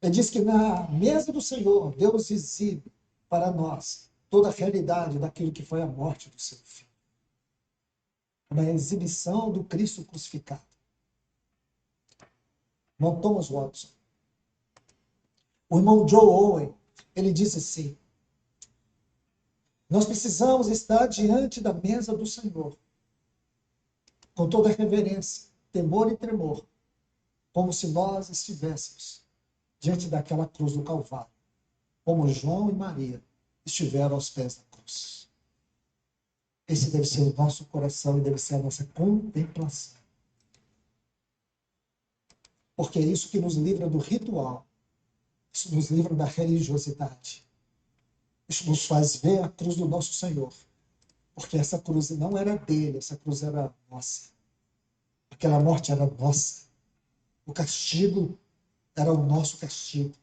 Ele diz que na mesa do Senhor, Deus exibe para nós toda a realidade daquilo que foi a morte do seu filho. Uma exibição do Cristo crucificado. Irmão Thomas Watson. O irmão Joe Owen, ele diz assim: nós precisamos estar diante da mesa do Senhor, com toda reverência, temor e tremor, como se nós estivéssemos diante daquela cruz do Calvário, como João e Maria estiveram aos pés da cruz. Esse deve ser o nosso coração e deve ser a nossa contemplação. Porque é isso que nos livra do ritual, isso nos livra da religiosidade. Isso nos faz ver a cruz do nosso Senhor. Porque essa cruz não era dele, essa cruz era nossa. Aquela morte era nossa. O castigo era o nosso castigo.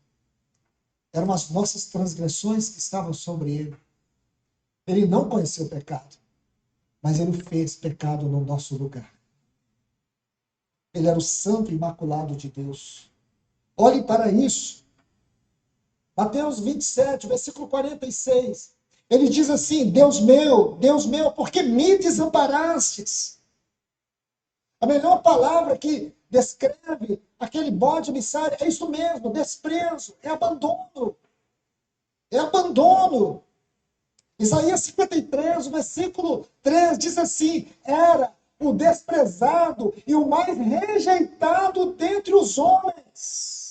Eram as nossas transgressões que estavam sobre ele. Ele não conheceu o pecado, mas ele fez pecado no nosso lugar. Ele era o santo imaculado de Deus. Olhe para isso. Mateus 27, versículo 46. Ele diz assim: Deus meu, por que me desamparastes? A melhor palavra que descreve aquele bode emissário é isso mesmo, desprezo, é abandono. É abandono. Isaías 53, versículo 3 diz assim: era o desprezado e o mais rejeitado dentre os homens.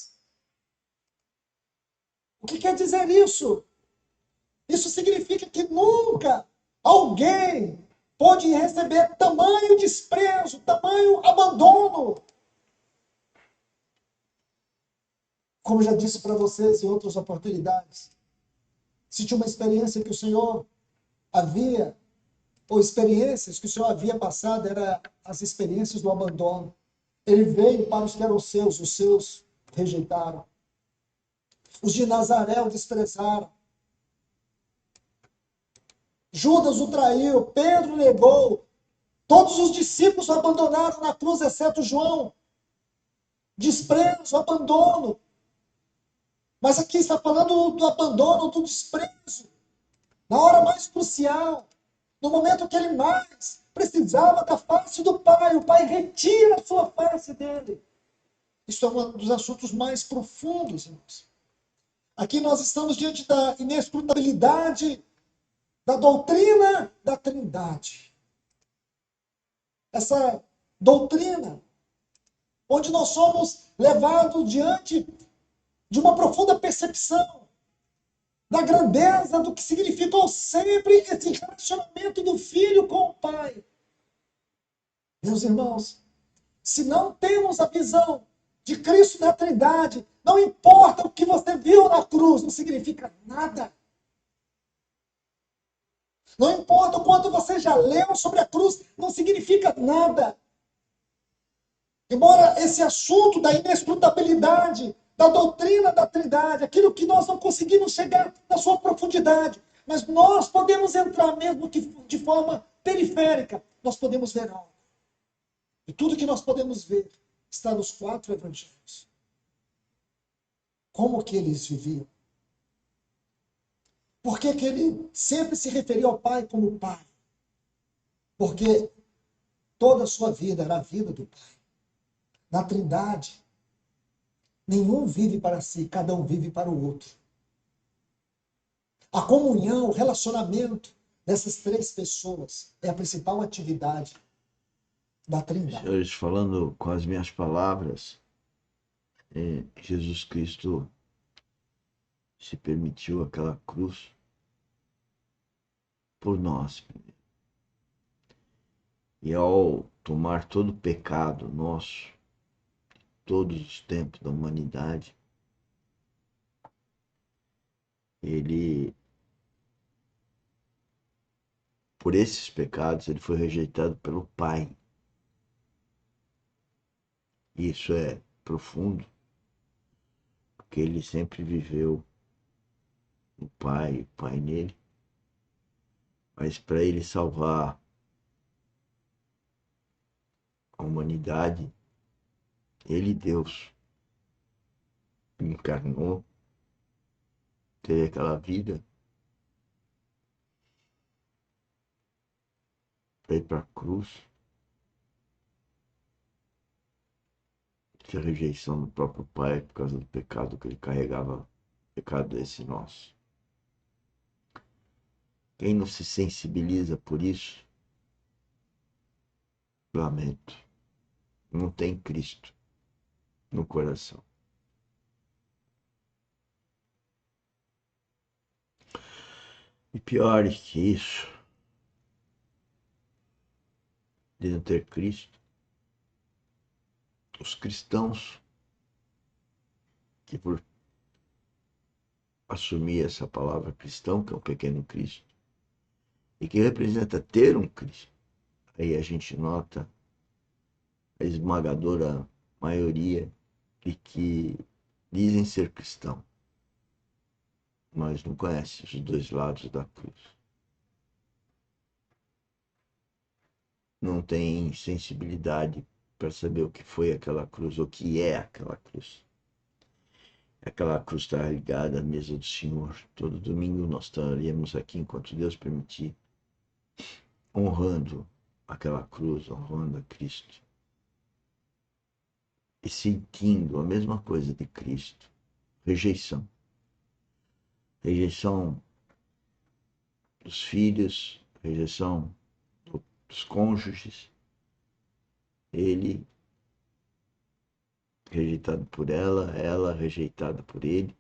O que quer dizer isso? Isso significa que nunca alguém pode receber tamanho desprezo, tamanho abandono. Como já disse para vocês em outras oportunidades, se tinha uma experiência que o Senhor havia, ou experiências que o Senhor havia passado, eram as experiências do abandono. Ele veio para os que eram seus, os seus rejeitaram. Os de Nazaré o desprezaram. Judas o traiu, Pedro negou. Todos os discípulos o abandonaram na cruz, exceto João. Desprezo, abandono. Mas aqui está falando do abandono, do desprezo. Na hora mais crucial, no momento que ele mais precisava da face do Pai, o Pai retira a sua face dele. Isso é um dos assuntos mais profundos, irmãos. Aqui nós estamos diante da inescrutabilidade da doutrina da Trindade. Essa doutrina, onde nós somos levados diante de uma profunda percepção da grandeza do que significou sempre esse relacionamento do filho com o Pai. Meus irmãos, se não temos a visão de Cristo na Trindade, não importa o que você viu na cruz, não significa nada. Não importa o quanto você já leu sobre a cruz, não significa nada. Embora esse assunto da inescrutabilidade, da doutrina da Trindade, aquilo que nós não conseguimos chegar na sua profundidade, mas nós podemos entrar mesmo que de forma periférica, nós podemos ver algo. E tudo que nós podemos ver está nos 4 evangelhos. Como que eles viviam? Por que ele sempre se referia ao Pai como Pai? Porque toda a sua vida era a vida do Pai. Na Trindade, nenhum vive para si, cada um vive para o outro. A comunhão, o relacionamento dessas 3 pessoas é a principal atividade da Trindade. Senhores, falando com as minhas palavras, Jesus Cristo se permitiu aquela cruz por nós. E ao tomar todo o pecado nosso, todos os tempos da humanidade, ele, por esses pecados, ele foi rejeitado pelo Pai. Isso é profundo, porque ele sempre viveu o Pai nele. Mas para ele salvar a humanidade, ele, Deus, encarnou, teve aquela vida, veio para a cruz, que a rejeição do próprio Pai por causa do pecado que ele carregava, pecado esse nosso. Quem não se sensibiliza por isso, lamento, não tem Cristo no coração. E pior que isso, de não ter Cristo, os cristãos que por assumir essa palavra cristão, que é um pequeno Cristo, e que representa ter um Cristo, aí a gente nota a esmagadora maioria de que dizem ser cristão, mas não conhecem os dois lados da cruz. Não tem sensibilidade para saber o que foi aquela cruz, o que é aquela cruz. Aquela cruz está ligada à mesa do Senhor. Todo domingo nós estaremos aqui, enquanto Deus permitir, honrando aquela cruz, honrando a Cristo. E sentindo a mesma coisa de Cristo. Rejeição. Rejeição dos filhos, rejeição dos cônjuges. Ele rejeitado por ela rejeitada por ele.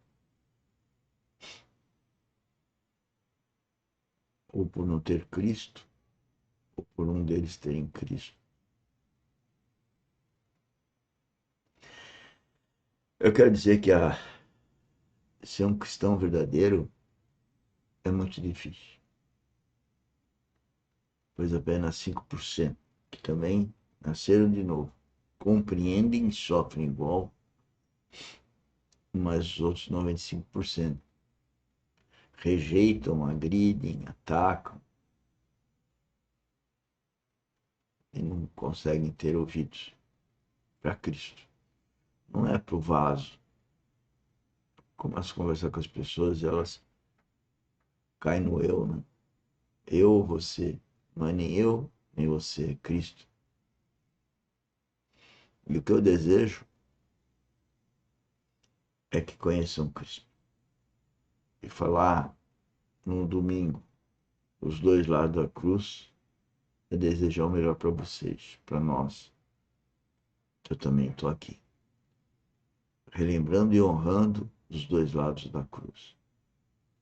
Ou por não ter Cristo, ou por um deles terem Cristo. Eu quero dizer que ser um cristão verdadeiro é muito difícil. Pois apenas 5%, que também nasceram de novo, compreendem e sofrem igual, mas os outros 95% rejeitam, agridem, atacam e não conseguem ter ouvidos para Cristo. Não é para o vaso. Começo a conversar com as pessoas e elas caem no eu, né? Eu ou você. Não é nem eu, nem você, é Cristo. E o que eu desejo é que conheçam Cristo. E falar num domingo os dois lados da cruz é desejar o melhor para vocês, para nós. Eu também estou aqui. Relembrando e honrando os dois lados da cruz.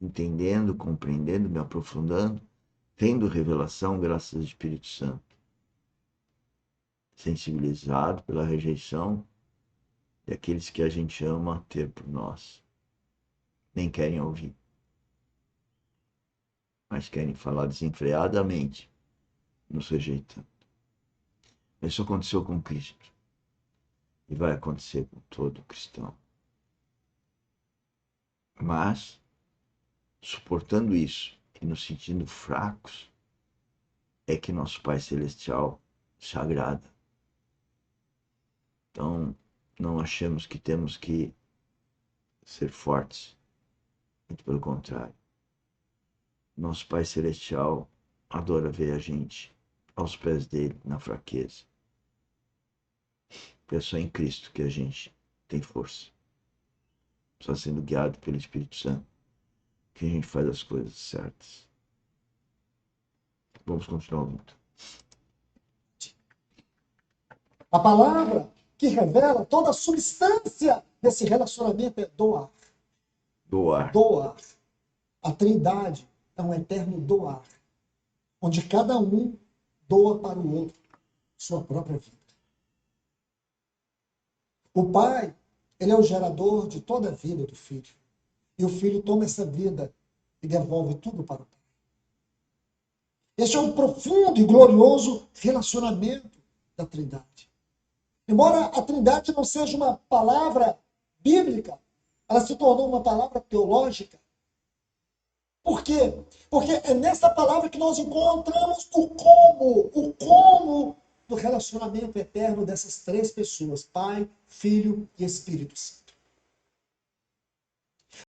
Entendendo, compreendendo, me aprofundando, tendo revelação graças ao Espírito Santo. Sensibilizado pela rejeição daqueles que a gente ama ter por nós. Nem querem ouvir. Mas querem falar desenfreadamente, nos rejeitando. Isso aconteceu com Cristo. E vai acontecer com todo cristão. Mas, suportando isso e nos sentindo fracos, é que nosso Pai Celestial se agrada. Então, não achemos que temos que ser fortes. Muito pelo contrário. Nosso Pai Celestial adora ver a gente aos pés dele, na fraqueza. Porque é só em Cristo que a gente tem força. Só sendo guiado pelo Espírito Santo que a gente faz as coisas certas. Vamos continuar ouvindo. A palavra que revela toda a substância desse relacionamento é doar. Doar. Doar. A Trindade é um eterno doar, onde cada um doa para o outro sua própria vida. O Pai, ele é o gerador de toda a vida do Filho. E o Filho toma essa vida e devolve tudo para o Pai. Este é um profundo e glorioso relacionamento da Trindade. Embora a Trindade não seja uma palavra bíblica, ela se tornou uma palavra teológica. Por quê? Porque é nessa palavra que nós encontramos o como do relacionamento eterno dessas três pessoas, Pai, Filho e Espírito Santo.